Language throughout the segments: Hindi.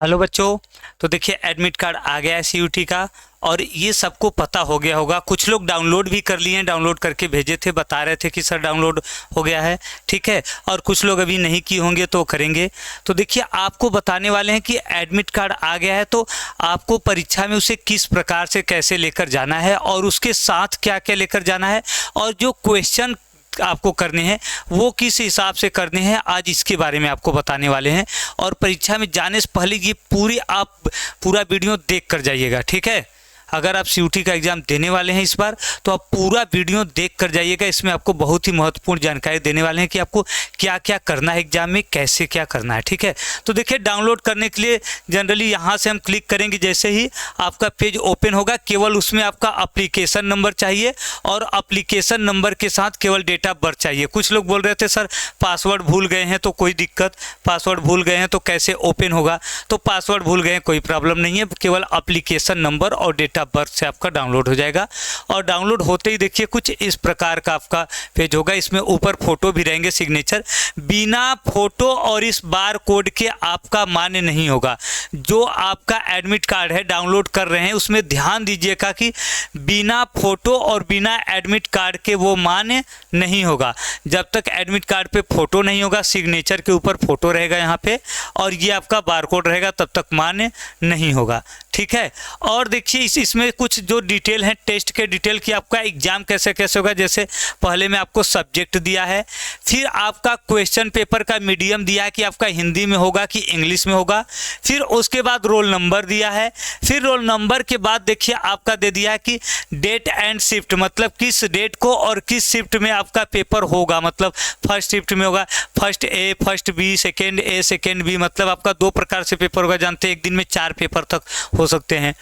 हेलो बच्चों। तो देखिए एडमिट कार्ड आ गया है सीयूटी का और ये सबको पता हो गया होगा। कुछ लोग डाउनलोड भी कर लिए हैं, डाउनलोड करके भेजे थे, बता रहे थे कि सर डाउनलोड हो गया है, ठीक है। और कुछ लोग अभी नहीं किए होंगे तो करेंगे। तो देखिए आपको बताने वाले हैं कि एडमिट कार्ड आ गया है तो आपको परीक्षा में उसे किस प्रकार से कैसे लेकर जाना है और उसके साथ क्या क्या लेकर जाना है और जो क्वेश्चन आपको करने हैं वो किस हिसाब से करने हैं, आज इसके बारे में आपको बताने वाले हैं। और परीक्षा में जाने से पहले ये पूरा वीडियो देख कर जाइएगा, ठीक है। अगर आप सीयूटी का एग्ज़ाम देने वाले हैं इस बार तो आप पूरा वीडियो देख कर जाइएगा। इसमें आपको बहुत ही महत्वपूर्ण जानकारी देने वाले हैं कि आपको क्या क्या करना है एग्जाम में, कैसे क्या करना है, ठीक है। तो देखिए डाउनलोड करने के लिए जनरली यहाँ से हम क्लिक करेंगे, जैसे ही आपका पेज ओपन होगा केवल उसमें आपका अप्लीकेशन नंबर चाहिए और अप्लीकेशन नंबर के साथ केवल डेट ऑफ बर्थ चाहिए। कुछ लोग बोल रहे थे सर पासवर्ड भूल गए हैं तो कोई दिक्कत, पासवर्ड भूल गए हैं तो कैसे ओपन होगा। तो पासवर्ड भूल गए हैं कोई प्रॉब्लम नहीं है, केवल अप्लीकेशन नंबर और डेट ऑफ बर्थ से आपका डाउनलोड हो जाएगा। और डाउनलोड होते ही देखिए कुछ इस प्रकार का आपका पेज होगा। इसमें ऊपर फोटो भी रहेंगे, सिग्नेचर। बिना फोटो और इस बार कोड के आपका मान्य नहीं होगा। जो आपका एडमिट कार्ड है डाउनलोड कर रहे हैं उसमें ध्यान दीजिएगा कि बिना फोटो और बिना एडमिट कार्ड के वो मान्य नहीं होगा। जब तक एडमिट कार्ड पे फोटो नहीं होगा, सिग्नेचर के ऊपर फोटो रहेगा यहाँ पे और ये आपका बारकोड रहेगा, तब तक मान्य नहीं होगा, ठीक है। और देखिए इसमें कुछ जो डिटेल है टेस्ट के डिटेल की, आपका एग्जाम कैसे कैसे होगा। जैसे पहले में आपको सब्जेक्ट दिया है, फिर आपका क्वेश्चन पेपर का मीडियम दिया है कि आपका हिंदी में होगा कि इंग्लिश में होगा, फिर उसके बाद रोल नंबर दिया है, फिर रोल नंबर के बाद देखिए आपका दे दिया है कि डेट एंड शिफ्ट, मतलब किस डेट को और किस शिफ्ट में आपका पेपर होगा। मतलब फर्स्ट शिफ्ट में होगा, first A first B, second A second B, मतलब आपका 2 प्रकार से पेपर होगा। जानते हैं एक दिन में 4 पेपर तक हो सकते हैं।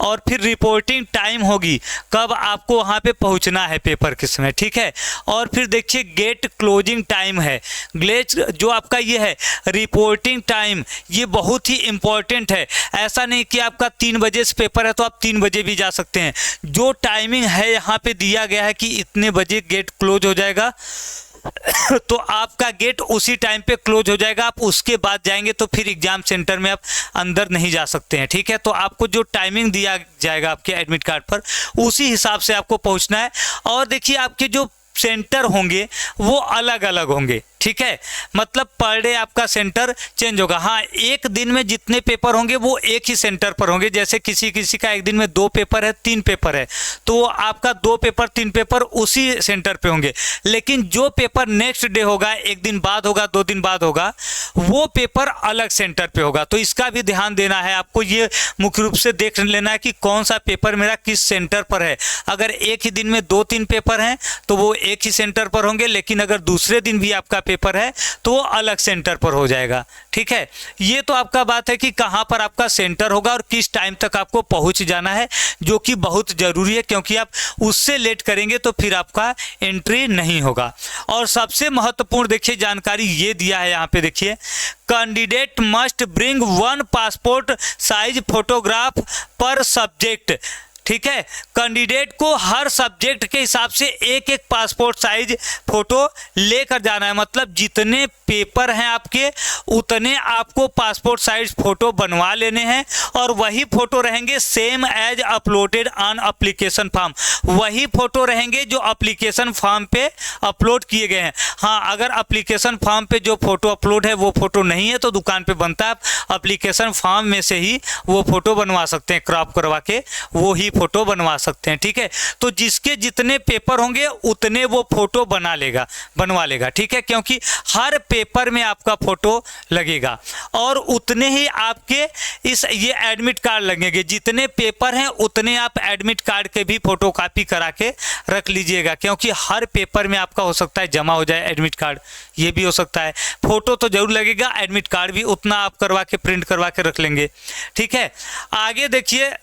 और फिर रिपोर्टिंग टाइम होगी, कब आपको वहाँ पे पहुँचना है पेपर के समय, ठीक है। और फिर देखिए गेट क्लोजिंग टाइम है, ग्लेज जो आपका ये है रिपोर्टिंग टाइम, ये बहुत ही इंपॉर्टेंट है। ऐसा नहीं कि आपका 3 बजे से पेपर है तो आप 3 बजे भी जा सकते हैं। जो टाइमिंग है यहाँ पे दिया गया है कि इतने बजे गेट क्लोज हो जाएगा तो आपका गेट उसी टाइम पे क्लोज हो जाएगा। आप उसके बाद जाएंगे तो फिर एग्जाम सेंटर में आप अंदर नहीं जा सकते हैं, ठीक है। तो आपको जो टाइमिंग दिया जाएगा आपके एडमिट कार्ड पर उसी हिसाब से आपको पहुंचना है। और देखिए आपके जो सेंटर होंगे वो अलग अलग होंगे, ठीक है। मतलब पर डे आपका सेंटर चेंज होगा। हाँ, एक दिन में जितने पेपर होंगे वो एक ही सेंटर पर होंगे। जैसे किसी किसी का एक दिन में 2 पेपर है 3 पेपर है तो आपका 2 पेपर 3 पेपर उसी सेंटर पे होंगे। लेकिन जो पेपर नेक्स्ट डे होगा, एक दिन बाद होगा, 2 दिन बाद होगा, वो पेपर अलग सेंटर पे होगा। तो इसका भी ध्यान देना है आपको। ये मुख्य रूप से देख लेना है कि कौन सा पेपर मेरा किस सेंटर पर है। अगर एक ही दिन में 2-3 पेपर हैं तो वो एक ही सेंटर पर होंगे, लेकिन अगर दूसरे दिन भी आपका पेपर है तो वो अलग सेंटर पर हो जाएगा, ठीक है। ये तो आपका बात है कि कहां पर आपका सेंटर होगा और किस टाइम तक आपको पहुंच जाना है, जो कि बहुत जरूरी है, क्योंकि आप उससे लेट करेंगे तो फिर आपका एंट्री नहीं होगा। और सबसे महत्वपूर्ण देखिए जानकारी ये दिया है यहाँ पे, देखिए candidate must bring 1 passport size photograph पर सब्जेक्ट, ठीक है। कैंडिडेट को हर सब्जेक्ट के हिसाब से एक एक पासपोर्ट साइज फोटो लेकर जाना है। मतलब जितने पेपर हैं आपके उतने आपको पासपोर्ट साइज फोटो बनवा लेने हैं और वही फोटो रहेंगे same as uploaded on application form. वही फोटो रहेंगे जो एप्लीकेशन फॉर्म पे अपलोड किए गए हैं। हाँ, अगर एप्लीकेशन फॉर्म पे जो फोटो अपलोड है वो फोटो नहीं है तो दुकान पे बनता है, आप एप्लीकेशन फॉर्म में से ही वो फोटो बनवा सकते हैं, क्रॉप करवा के वो ही फोटो बनवा सकते हैं, ठीक है। तो जिसके जितने पेपर होंगे उतने वो फोटो बनवा लेगा, ठीक है, क्योंकि हर पेपर में आपका फोटो लगेगा और उतने ही आपके ये एडमिट कार्ड लगेंगे। जितने पेपर हैं उतने आप एडमिट कार्ड के भी फोटो कॉपी करा के रख लीजिएगा, क्योंकि हर पेपर में आपका हो सकता है जमा हो जाए एडमिट कार्ड, ये भी हो सकता है। फोटो तो जरूर लगेगा, एडमिट कार्ड भी उतना आप करवा के प्रिंट करवा के रख लेंगे, ठीक है। आगे देखिए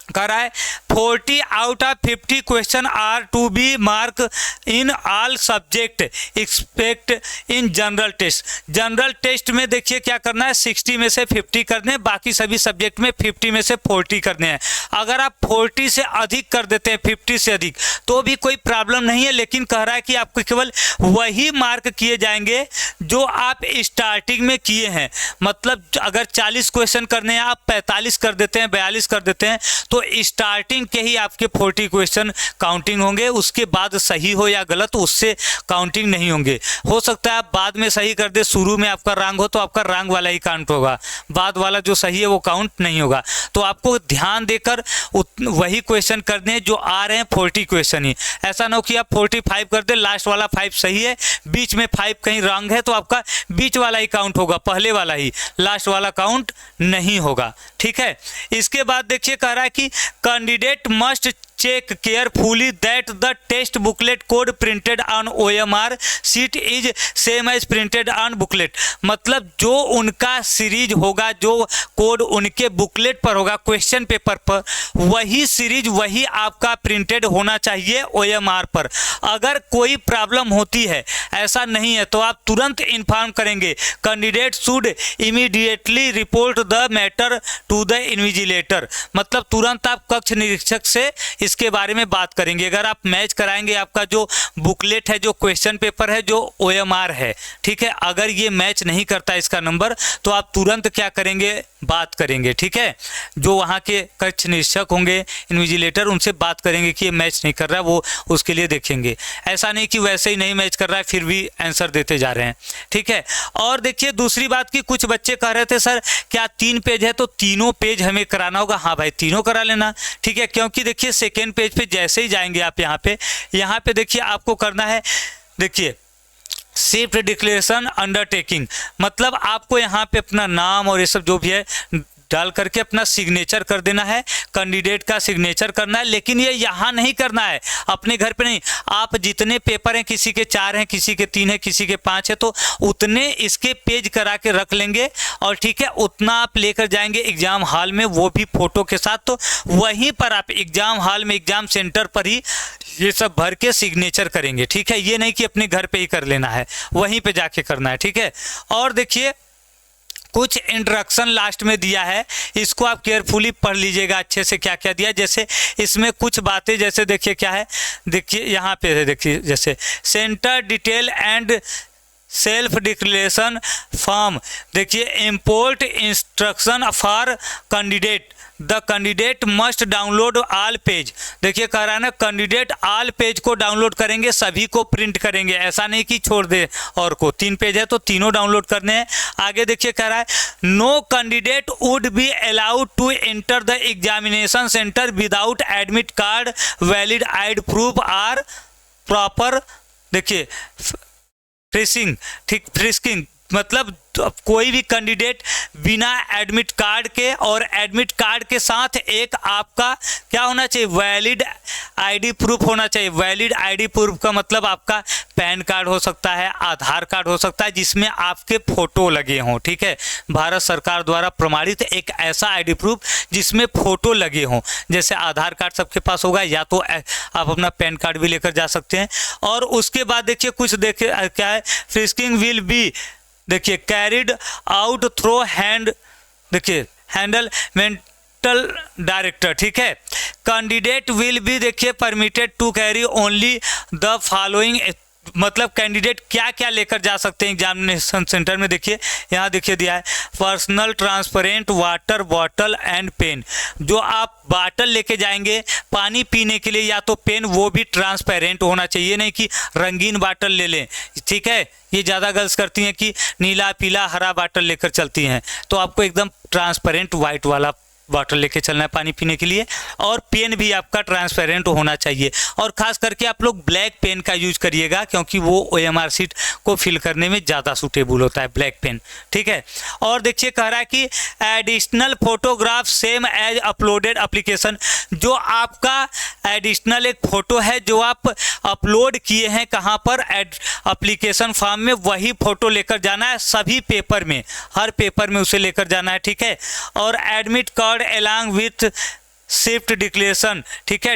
कह रहा है 40 out of 50 question are to be mark in all subject expect in general test. General test में देखिए क्या करना है, 60 में से 50 करने हैं, बाकी सभी सब्जेक्ट में 50 में से 40 करने हैं। अगर आप 40 से अधिक कर देते हैं, 50 से अधिक, तो भी कोई प्रॉब्लम नहीं है, लेकिन कह रहा है कि आपको केवल वही मार्क किए जाएंगे जो आप स्टार्टिंग में किए हैं। मतलब अगर 40 क्वेश्चन करने हैं, आप 45 कर देते हैं, 42 कर देते हैं, तो स्टार्टिंग के ही आपके 40 क्वेश्चन काउंटिंग होंगे। उसके बाद सही हो या गलत उससे काउंटिंग नहीं होंगे। हो सकता है आप बाद में सही कर दे, शुरू में आपका रैंक हो तो आपका रैंक वाला ही काउंट होगा, बाद वाला जो सही है वो काउंट नहीं होगा। तो आपको ध्यान देकर वही क्वेश्चन करने हैं जो आ रहे हैं, 40 क्वेश्चन ही। ऐसा ना हो कि आप 45 कर दे, लास्ट वाला 5 सही है, बीच में 5 कहीं रॉन्ग है, तो आपका बीच वाला ही काउंट होगा, पहले वाला ही, लास्ट वाला काउंट नहीं होगा। ठीक है। इसके बाद देखिए कह रहा है कि candidate must check carefully that the test booklet code printed on OMR sheet is same as printed on booklet. मतलब जो उनका सीरीज होगा, जो कोड उनके बुकलेट पर होगा, क्वेश्चन पेपर पर, वही सीरीज वही आपका प्रिंटेड होना चाहिए OMR पर। अगर कोई प्रॉब्लम होती है, ऐसा नहीं है, तो आप तुरंत इन्फॉर्म करेंगे। Candidate should immediately report the matter to the invigilator. मतलब तुरंत आप कक्ष निरीक्षक से इसके बारे में बात करेंगे। अगर आप मैच कराएंगे, आपका जो बुकलेट है, जो क्वेश्चन पेपर है, जो OMR है, ठीक है, अगर ये मैच नहीं करता इसका नंबर, तो आप तुरंत क्या करेंगे, बात करेंगे। ठीक है। जो वहाँ के कक्ष निरीक्षक होंगे, इन्विजिलेटर, उनसे बात करेंगे कि ये मैच नहीं कर रहा है, वो उसके लिए देखेंगे। ऐसा नहीं कि वैसे ही नहीं मैच कर रहा है फिर भी आंसर देते जा रहे हैं। ठीक है। और देखिए दूसरी बात कि कुछ बच्चे कह रहे थे सर क्या 3 पेज है तो तीनों पेज हमें कराना होगा। हाँ भाई, तीनों करा लेना। ठीक है। क्योंकि देखिए सेकेंड पेज पे जैसे ही जाएंगे आप यहाँ पे देखिए आपको करना है, देखिए शिफ्ट डिक्लेरेशन अंडरटेकिंग। मतलब आपको यहाँ पे अपना नाम और ये सब जो भी है डाल करके अपना सिग्नेचर कर देना है, कैंडिडेट का सिग्नेचर करना है। लेकिन ये यहाँ नहीं करना है, अपने घर पे नहीं। आप जितने पेपर हैं, किसी के 4 हैं, किसी के 3 हैं, किसी के 5 है, तो उतने इसके पेज करा के रख लेंगे और ठीक है, उतना आप लेकर जाएंगे एग्जाम हॉल में, वो भी फोटो के साथ। तो वहीं पर आप एग्जाम हॉल में, एग्जाम सेंटर पर ही ये सब भर के सिग्नेचर करेंगे। ठीक है। ये नहीं कि अपने घर पे ही कर लेना है, वहीं पे जाके करना है। ठीक है। और देखिए कुछ इंस्ट्रक्शन लास्ट में दिया है, इसको आप केयरफुली पढ़ लीजिएगा अच्छे से क्या क्या दिया। जैसे इसमें कुछ बातें, जैसे देखिए क्या है, देखिए यहाँ पे है, देखिए जैसे center detail and self declaration form. देखिए import instruction for candidate, the candidate must download all page. देखिए कह रहा है ना, कैंडिडेट ऑल पेज को डाउनलोड करेंगे, सभी को प्रिंट करेंगे, ऐसा नहीं कि छोड़ दे और को। 3 पेज है तो तीनों डाउनलोड करने हैं। आगे देखिए कह रहा है no candidate would be allowed to enter the examination centre without admit card, valid ID proof are proper. देखिए फ्रिसिंग, ठीक, फ्रिस्किंग मतलब कोई भी कैंडिडेट बिना एडमिट कार्ड के, और एडमिट कार्ड के साथ एक आपका क्या होना चाहिए, वैलिड आईडी प्रूफ होना चाहिए। वैलिड आईडी प्रूफ का मतलब आपका पैन कार्ड हो सकता है, आधार कार्ड हो सकता है, जिसमें आपके फोटो लगे हों। ठीक है। भारत सरकार द्वारा प्रमाणित एक ऐसा आईडी प्रूफ जिसमें फोटो लगे हों। जैसे आधार कार्ड सबके पास होगा, या तो आप अपना पैन कार्ड भी लेकर जा सकते हैं। और उसके बाद देखिए कुछ देखिए क्या है, फ्रिस्किंग विल बी, देखिए कैरिड आउट थ्रो हैंड, देखिए हैंडल मेंटल डायरेक्टर। ठीक है। कैंडिडेट विल बी, देखिए permitted to carry only the following. मतलब कैंडिडेट क्या क्या लेकर जा सकते हैं एग्जामिनेशन सेंटर में। देखिए यहाँ देखिए दिया है personal transparent water bottle and pen. जो आप बॉटल लेके जाएंगे पानी पीने के लिए या तो पेन, वो भी ट्रांसपेरेंट होना चाहिए, नहीं कि रंगीन बॉटल ले लें। ठीक है। ये ज़्यादा गर्ल्स करती हैं कि नीला पीला हरा बॉटल लेकर चलती हैं, तो आपको एकदम ट्रांसपेरेंट वाइट वाला बॉटल लेके चलना है पानी पीने के लिए। और पेन भी आपका ट्रांसपेरेंट होना चाहिए, और ख़ास करके आप लोग ब्लैक पेन का यूज करिएगा, क्योंकि वो OMR शीट को फिल करने में ज़्यादा सूटेबल होता है ब्लैक पेन। ठीक है। और देखिए कह रहा है कि additional photograph same as uploaded application. जो आपका एडिशनल एक फ़ोटो है जो आप अपलोड किए हैं कहाँ पर, एप्लीकेशन फॉर्म में, वही फ़ोटो लेकर जाना है सभी पेपर में, हर पेपर में उसे लेकर जाना है। ठीक है। और admit card along with shift declaration, ठीक है,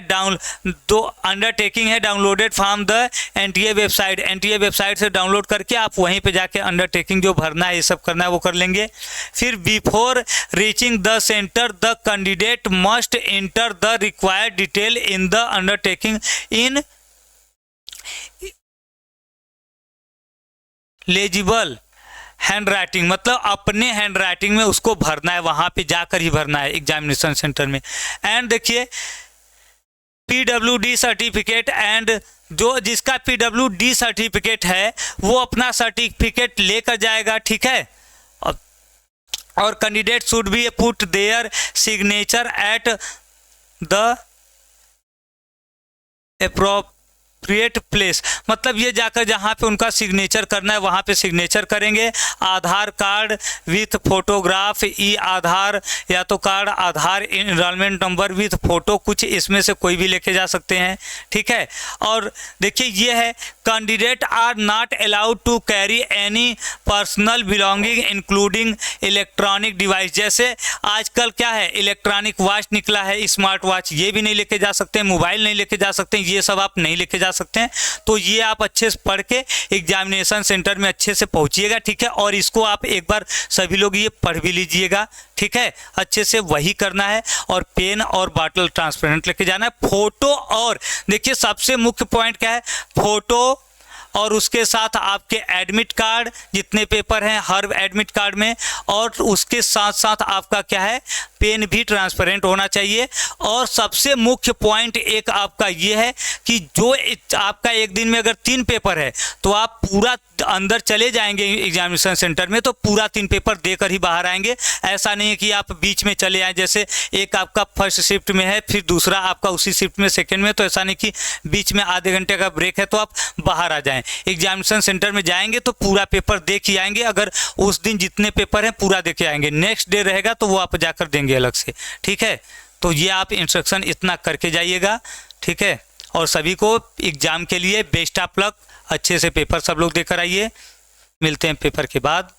दो अंडरटेकिंग है downloaded from the NTA website, NTA website से डाउनलोड करके आप वहीं पे जाके अंडरटेकिंग जो भरना है, ये सब करना है वो कर लेंगे। फिर before reaching the centre the candidate must enter the required detail in the undertaking in legible hand writing, मतलब अपने हैंड राइटिंग में उसको भरना है, वहां पे जाकर ही भरना है एग्जामिनेशन सेंटर में। एंड देखिए पीडब्ल्यूडी सर्टिफिकेट, एंड जो जिसका पीडब्ल्यूडी सर्टिफिकेट है वो अपना सर्टिफिकेट लेकर जाएगा, ठीक है। और candidate should be put there signature at the appropriate place, मतलब ये जाकर जहाँ पे उनका सिग्नेचर करना है वहाँ पे सिग्नेचर करेंगे। आधार कार्ड विथ फोटोग्राफ, ई आधार या तो card, Aadhaar enrolment number with photo, कुछ इसमें से कोई भी लेके जा सकते हैं, ठीक है। और देखिए ये है candidate are not allowed to carry any personal belonging including electronic device, जैसे आजकल क्या है इलेक्ट्रॉनिक वॉच निकला है, स्मार्ट वॉच, ये भी नहीं लेके जा सकते, मोबाइल नहीं लेके जा सकते, ये सब आप नहीं लेके जा सकते हैं। तो ये आप अच्छे से पढ़ के एग्जामिनेशन सेंटर में अच्छे से पहुंचिएगा, ठीक है। और इसको आप एक बार सभी लोग ये पढ़ भी लीजिएगा, ठीक है, अच्छे से वही करना है। और पेन और बॉटल ट्रांसपेरेंट लेके जाना है। फोटो, और देखिए सबसे मुख्य पॉइंट क्या है, फोटो और उसके साथ आपके एडमिट कार्ड, जितने पेपर हैं हर एडमिट कार्ड में, और उसके साथ साथ आपका क्या है पेन भी ट्रांसपेरेंट होना चाहिए। और सबसे मुख्य पॉइंट एक आपका ये है कि जो आपका एक दिन में अगर 3 पेपर है तो आप पूरा अंदर चले जाएंगे एग्जामिनेशन सेंटर में तो पूरा 3 पेपर देकर ही बाहर आएंगे। ऐसा नहीं है कि आप बीच में चले आए, जैसे एक आपका फर्स्ट शिफ्ट में है फिर दूसरा आपका उसी शिफ्ट में सेकेंड में, तो ऐसा नहीं कि बीच में आधे घंटे का ब्रेक है तो आप बाहर आ जाएं। एग्जामिनेशन सेंटर में जाएंगे तो पूरा पेपर देख ही आएंगे, अगर उस दिन जितने पेपर हैं पूरा देख के आएंगे, नेक्स्ट डे रहेगा तो वो आप जाकर देंगे अलग से, ठीक है। तो ये आप इंस्ट्रक्शन इतना करके जाइएगा, ठीक है। और सभी को एग्जाम के लिए बेस्ट ऑफ लक, अच्छे से पेपर सब लोग देकर आइए। मिलते हैं पेपर के बाद।